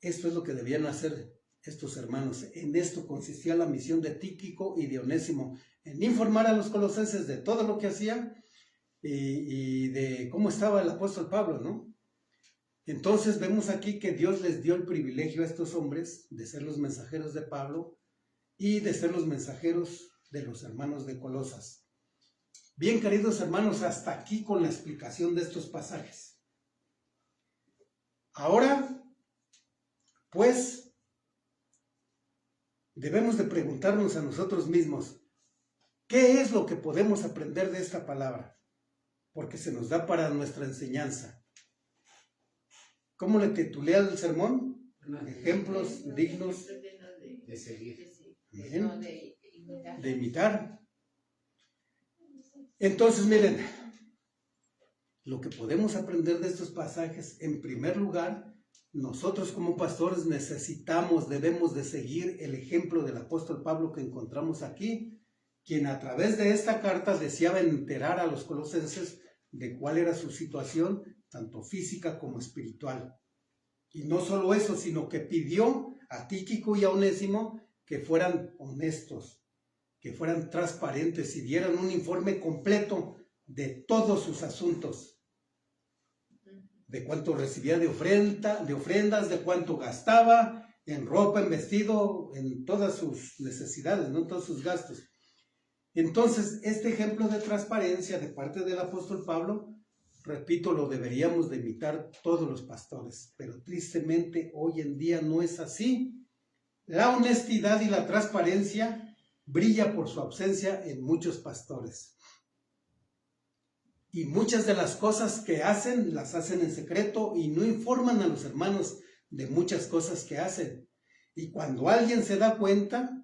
esto es lo que debían hacer estos hermanos. En esto consistía la misión de Tíquico y de Onésimo, en informar a los colosenses de todo lo que hacían y de cómo estaba el apóstol Pablo, ¿no? Entonces vemos aquí que Dios les dio el privilegio a estos hombres de ser los mensajeros de Pablo y de ser los mensajeros de los hermanos de Colosas. Bien, queridos hermanos, hasta aquí con la explicación de estos pasajes. Ahora, pues, debemos de preguntarnos a nosotros mismos, ¿qué es lo que podemos aprender de esta palabra? Porque se nos da para nuestra enseñanza. ¿Cómo le titulé al sermón? Ejemplos dignos de seguir. Bien, De imitar. de imitar. Entonces, miren, lo que podemos aprender de estos pasajes, en primer lugar, nosotros como pastores debemos de seguir el ejemplo del apóstol Pablo que encontramos aquí, quien a través de esta carta deseaba enterar a los colosenses de cuál era su situación, tanto física como espiritual. Y no solo eso, sino que pidió a Tíquico y a Onésimo que fueran honestos, que fueran transparentes y dieran un informe completo de todos sus asuntos, de cuánto recibía de ofrendas, de cuánto gastaba en ropa, en vestido, en todas sus necesidades, no en todos sus gastos. Entonces, este ejemplo de transparencia de parte del apóstol Pablo, repito, lo deberíamos de imitar todos los pastores, pero tristemente hoy en día no es así. La honestidad y la transparencia brilla por su ausencia en muchos pastores. Y muchas de las cosas que hacen, las hacen en secreto y no informan a los hermanos de muchas cosas que hacen. Y cuando alguien se da cuenta,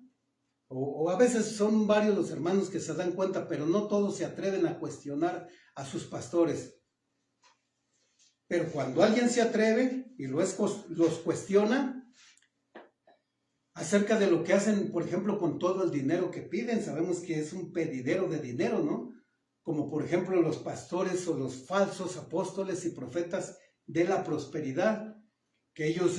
o a veces son varios los hermanos que se dan cuenta, pero no todos se atreven a cuestionar a sus pastores. Pero cuando alguien se atreve y los cuestiona acerca de lo que hacen, por ejemplo, con todo el dinero que piden, sabemos que es un pedidero de dinero, ¿no? Como por ejemplo los pastores o los falsos apóstoles y profetas de la prosperidad, que ellos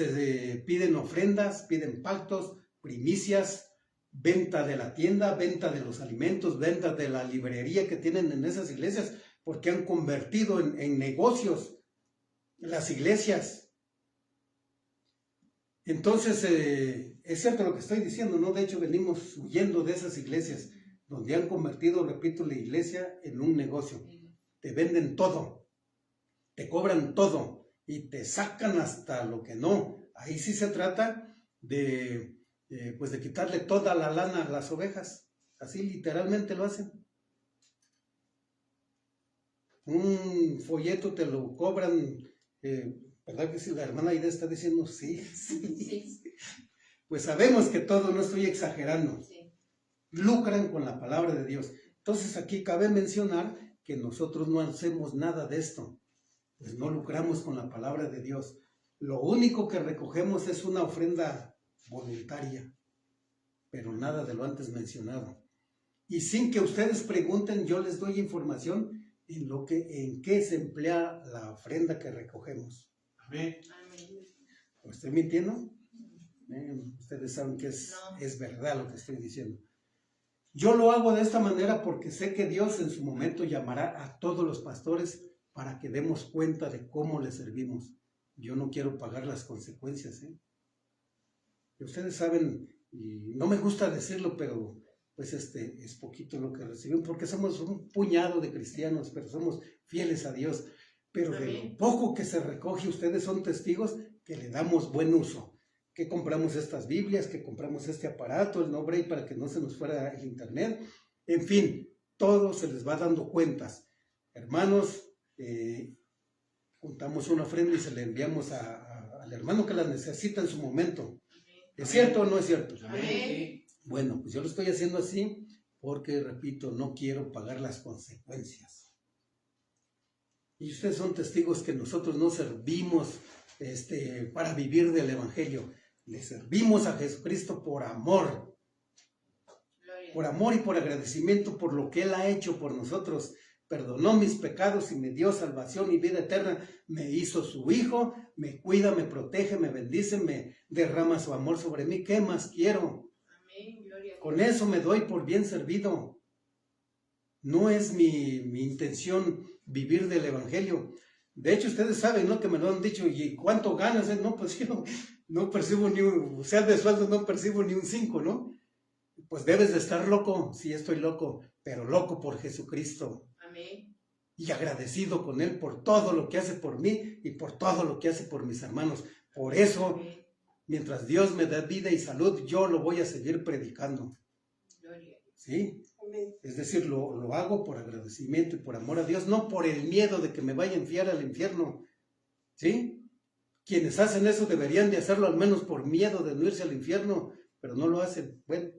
piden ofrendas, piden pactos, primicias, venta de la tienda, venta de los alimentos, venta de la librería que tienen en esas iglesias, porque han convertido en negocios las iglesias. Entonces, es cierto lo que estoy diciendo, ¿no? De hecho, venimos huyendo de esas iglesias, donde han convertido, repito, la iglesia en un negocio. Te venden todo, te cobran todo y te sacan hasta lo que no. Ahí sí se trata de quitarle toda la lana a las ovejas. Así literalmente lo hacen. Un folleto te lo cobran, ¿verdad que sí? La hermana Aida está diciendo sí. Pues sabemos que todo, no estoy exagerando. Sí. Lucran con la palabra de Dios. Entonces aquí cabe mencionar que nosotros no hacemos nada de esto. Pues no lucramos con la palabra de Dios. Lo único que recogemos es una ofrenda voluntaria, pero nada de lo antes mencionado. Y sin que ustedes pregunten, yo les doy información en qué se emplea la ofrenda que recogemos. Amén. Amén. ¿O estoy mintiendo? Ustedes saben que es verdad lo que estoy diciendo. Yo lo hago de esta manera porque sé que Dios en su momento llamará a todos los pastores para que demos cuenta de cómo les servimos. Yo no quiero pagar las consecuencias, Y ustedes saben, y no me gusta decirlo, pero pues es poquito lo que recibimos, porque somos un puñado de cristianos, pero somos fieles a Dios. Pero de lo poco que se recoge, ustedes son testigos que le damos buen uso. que compramos estas Biblias, que compramos este aparato, el no break para que no se nos fuera el internet. En fin, todo se les va dando cuentas. Hermanos, juntamos una ofrenda y se la enviamos al hermano que la necesita en su momento. ¿Es cierto o no es cierto? Amén. Bueno, pues yo lo estoy haciendo así porque, repito, no quiero pagar las consecuencias. Y ustedes son testigos que nosotros no servimos para vivir del Evangelio. Le servimos a Jesucristo por amor. Por amor y por agradecimiento por lo que Él ha hecho por nosotros. Perdonó mis pecados y me dio salvación y vida eterna. Me hizo su hijo, me cuida, me protege, me bendice, me derrama su amor sobre mí. ¿Qué más quiero? Amén. Gloria a Dios. Con eso me doy por bien servido. No es mi intención vivir del Evangelio. De hecho, ustedes saben, ¿no? Que me lo han dicho. ¿Y cuánto ganas? No, pues yo no percibo ni un, o sea, de sueldo no percibo ni un 5, ¿no? Pues debes de estar loco. Sí, estoy loco, pero loco por Jesucristo. Amén. Y agradecido con Él por todo lo que hace por mí y por todo lo que hace por mis hermanos. Por eso, Amén. mientras Dios me da vida y salud, yo lo voy a seguir predicando. Gloria a Dios. ¿Sí? Amén. Es decir, lo hago por agradecimiento y por amor a Dios, no por el miedo de que me vaya a enviar al infierno. ¿Sí? Quienes hacen eso deberían de hacerlo al menos por miedo de no irse al infierno, pero no lo hacen. Bueno,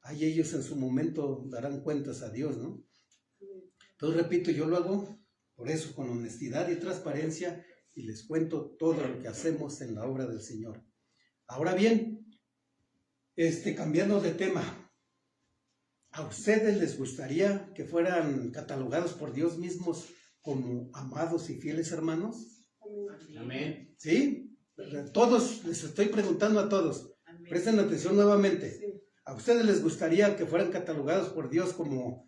ahí ellos en su momento darán cuentas a Dios, ¿no? Entonces, repito, yo lo hago por eso, con honestidad y transparencia, y les cuento todo lo que hacemos en la obra del Señor. Ahora bien, cambiando de tema, ¿a ustedes les gustaría que fueran catalogados por Dios mismos como amados y fieles hermanos? Amén. ¿Sí? Todos, les estoy preguntando a todos, Amén. presten atención nuevamente. Sí. ¿A ustedes les gustaría que fueran catalogados por Dios como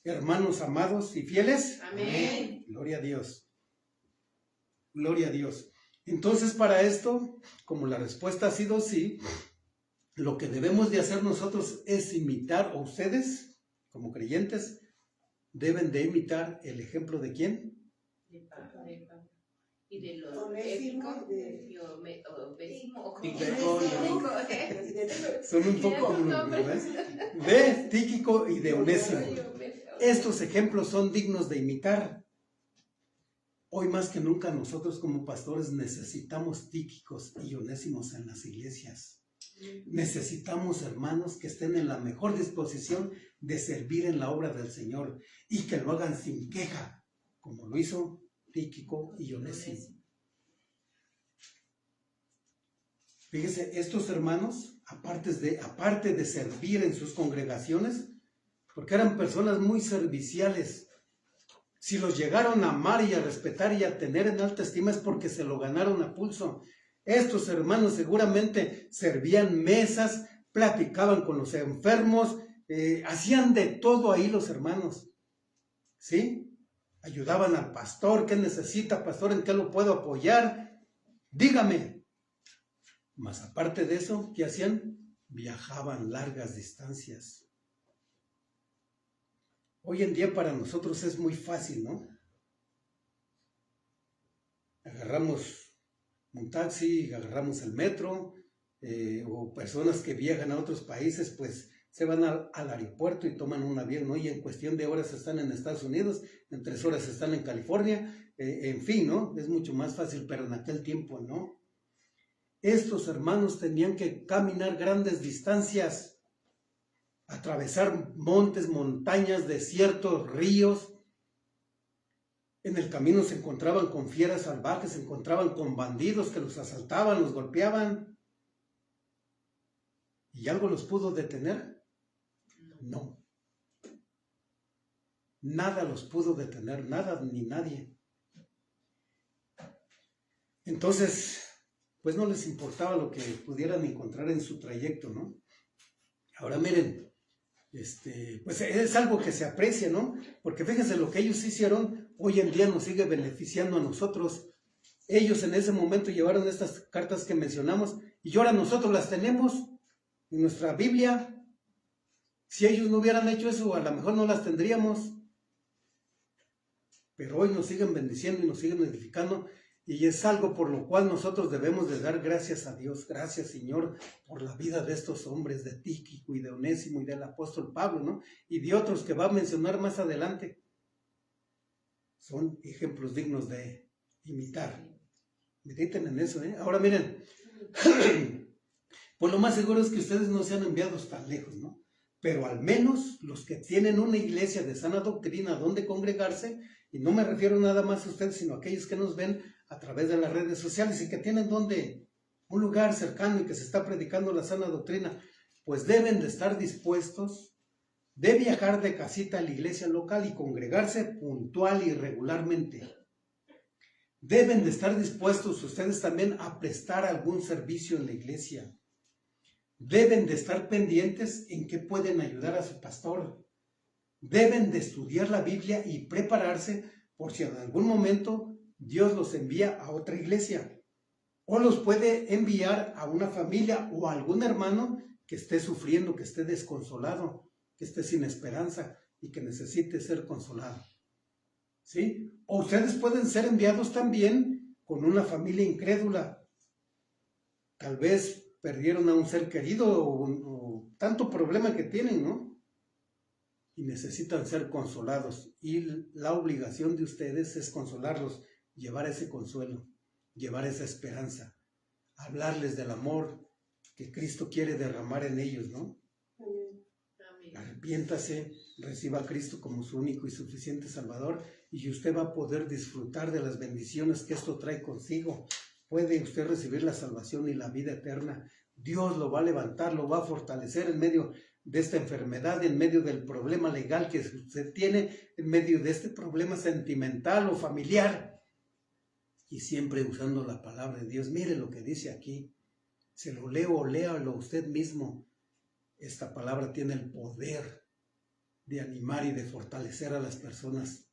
hermanos amados y fieles? Amén. Gloria a Dios. Gloria a Dios. Entonces, para esto, como la respuesta ha sido sí, lo que debemos de hacer nosotros es imitar, o ustedes, como creyentes, deben de imitar el ejemplo de ¿quién? De Pablo. Y de los Onésimo, Onésimo. Son un poco, ¿verdad? De Tíquico y de Onésimo. Estos ejemplos son dignos de imitar. Hoy más que nunca nosotros como pastores necesitamos Tíquicos y Onésimos en las iglesias. Necesitamos hermanos que estén en la mejor disposición de servir en la obra del Señor y que lo hagan sin queja, como lo hizo Tíquico y Onésimo. Fíjese, estos hermanos, aparte de servir en sus congregaciones, porque eran personas muy serviciales, si los llegaron a amar y a respetar y a tener en alta estima es porque se lo ganaron a pulso. Estos hermanos seguramente servían mesas, platicaban con los enfermos, hacían de todo ahí los hermanos, ¿sí? Ayudaban al pastor. ¿Qué necesita, pastor? ¿En qué lo puedo apoyar? Dígame. Más aparte de eso, ¿qué hacían? Viajaban largas distancias. Hoy en día para nosotros es muy fácil, ¿no? Agarramos un taxi, agarramos el metro, o personas que viajan a otros países, pues se van al aeropuerto y toman un avión, ¿no? Y en cuestión de horas están en Estados Unidos, en 3 horas están en California, en fin, ¿no? Es mucho más fácil, pero en aquel tiempo, ¿no? Estos hermanos tenían que caminar grandes distancias, atravesar montes, montañas, desiertos, ríos. En el camino se encontraban con fieras salvajes, se encontraban con bandidos que los asaltaban, los golpeaban. ¿Y algo los pudo detener? No. Nada los pudo detener, nada ni nadie. Entonces, pues no les importaba lo que pudieran encontrar en su trayecto, ¿no? Ahora miren, pues es algo que se aprecia, ¿no? Porque fíjense lo que ellos hicieron, hoy en día nos sigue beneficiando a nosotros. Ellos en ese momento llevaron estas cartas que mencionamos y ahora nosotros las tenemos en nuestra Biblia. Si ellos no hubieran hecho eso, a lo mejor no las tendríamos. Pero hoy nos siguen bendiciendo y nos siguen edificando. Y es algo por lo cual nosotros debemos de dar gracias a Dios. Gracias, Señor, por la vida de estos hombres, de Tíquico y de Onésimo y del apóstol Pablo, ¿no? Y de otros que va a mencionar más adelante. Son ejemplos dignos de imitar. Mediten en eso, ¿eh? Ahora miren, pues lo más seguro es que ustedes no sean enviados tan lejos, ¿no? Pero al menos los que tienen una iglesia de sana doctrina donde congregarse, y no me refiero nada más a ustedes, sino a aquellos que nos ven a través de las redes sociales y que tienen un lugar cercano y que se está predicando la sana doctrina, pues deben de estar dispuestos de viajar de casita a la iglesia local y congregarse puntual y regularmente. Deben de estar dispuestos ustedes también a prestar algún servicio en la iglesia. Deben de estar pendientes en qué pueden ayudar a su pastor. Deben de estudiar la Biblia y prepararse por si en algún momento Dios los envía a otra iglesia. O los puede enviar a una familia o a algún hermano que esté sufriendo, que esté desconsolado, que esté sin esperanza y que necesite ser consolado. ¿Sí? O ustedes pueden ser enviados también con una familia incrédula. Tal vez perdieron a un ser querido o tanto problema que tienen, ¿no? Y necesitan ser consolados. Y la obligación de ustedes es consolarlos, llevar ese consuelo, llevar esa esperanza, hablarles del amor que Cristo quiere derramar en ellos, ¿no? Amén. Arrepiéntase, reciba a Cristo como su único y suficiente Salvador y usted va a poder disfrutar de las bendiciones que esto trae consigo. Puede usted recibir la salvación y la vida eterna. Dios lo va a levantar, lo va a fortalecer en medio de esta enfermedad, en medio del problema legal que usted tiene, en medio de este problema sentimental o familiar. Y siempre usando la palabra de Dios. Mire lo que dice aquí. Se lo leo o léalo usted mismo. Esta palabra tiene el poder de animar y de fortalecer a las personas.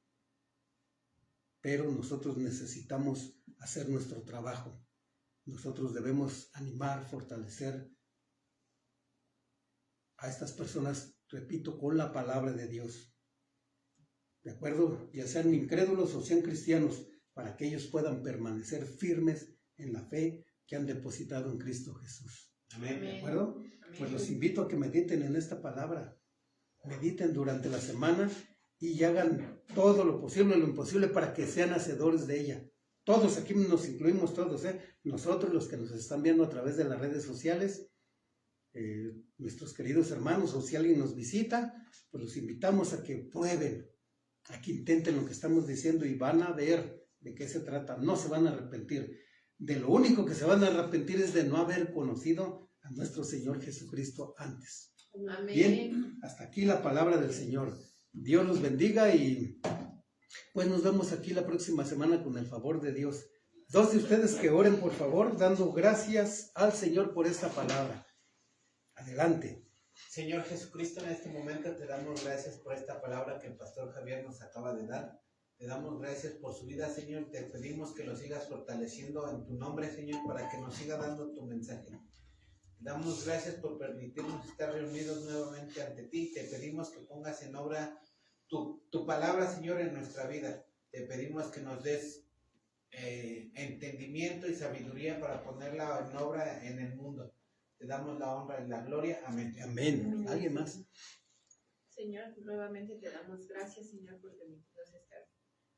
Pero nosotros necesitamos hacer nuestro trabajo. Nosotros debemos animar, fortalecer a estas personas, repito, con la palabra de Dios. ¿De acuerdo? Ya sean incrédulos o sean cristianos, para que ellos puedan permanecer firmes en la fe que han depositado en Cristo Jesús. Amén. ¿De acuerdo? Amén. Pues los invito a que mediten en esta palabra. Mediten durante la semana y hagan todo lo posible y lo imposible para que sean hacedores de ella. Todos aquí nos incluimos todos, nosotros los que nos están viendo a través de las redes sociales, nuestros queridos hermanos, o si alguien nos visita, pues los invitamos a que prueben, a que intenten lo que estamos diciendo y van a ver de qué se trata. No se van a arrepentir. De lo único que se van a arrepentir es de no haber conocido a nuestro Señor Jesucristo antes. Amén. Bien, hasta aquí la palabra del Señor. Dios los bendiga y pues nos vemos aquí la próxima semana con el favor de Dios. Dos de ustedes que oren, por favor, dando gracias al Señor por esta palabra. Adelante. Señor Jesucristo, en este momento te damos gracias por esta palabra que el pastor Javier nos acaba de dar. Te damos gracias por su vida, Señor. Te pedimos que lo sigas fortaleciendo en tu nombre, Señor, para que nos siga dando tu mensaje. Te damos gracias por permitirnos estar reunidos nuevamente ante ti. Te pedimos que pongas en obra tu palabra, Señor, en nuestra vida. Te pedimos que nos des entendimiento y sabiduría para ponerla en obra en el mundo. Te damos la honra y la gloria. Amén. Amén. ¿Alguien más? Señor, nuevamente te damos gracias, Señor, por permitirnos estar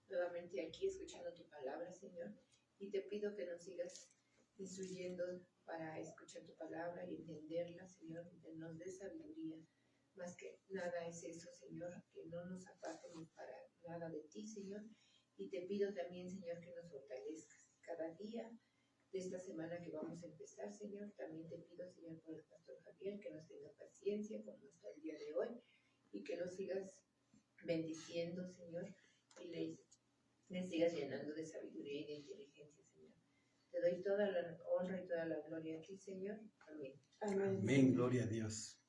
nuevamente aquí escuchando tu palabra, Señor. Y te pido que nos sigas instruyendo para escuchar tu palabra y entenderla, Señor, y que nos des sabiduría. Más que nada es eso, Señor, que no nos apartemos para nada de ti, Señor. Y te pido también, Señor, que nos fortalezcas cada día de esta semana que vamos a empezar, Señor. También te pido, Señor, por el pastor Javier, que nos tenga paciencia como hasta el día de hoy y que lo sigas bendiciendo, Señor, y le sigas llenando de sabiduría y de inteligencia, Señor. Te doy toda la honra y toda la gloria a ti, Señor. Amén. Amén. Gloria a Dios.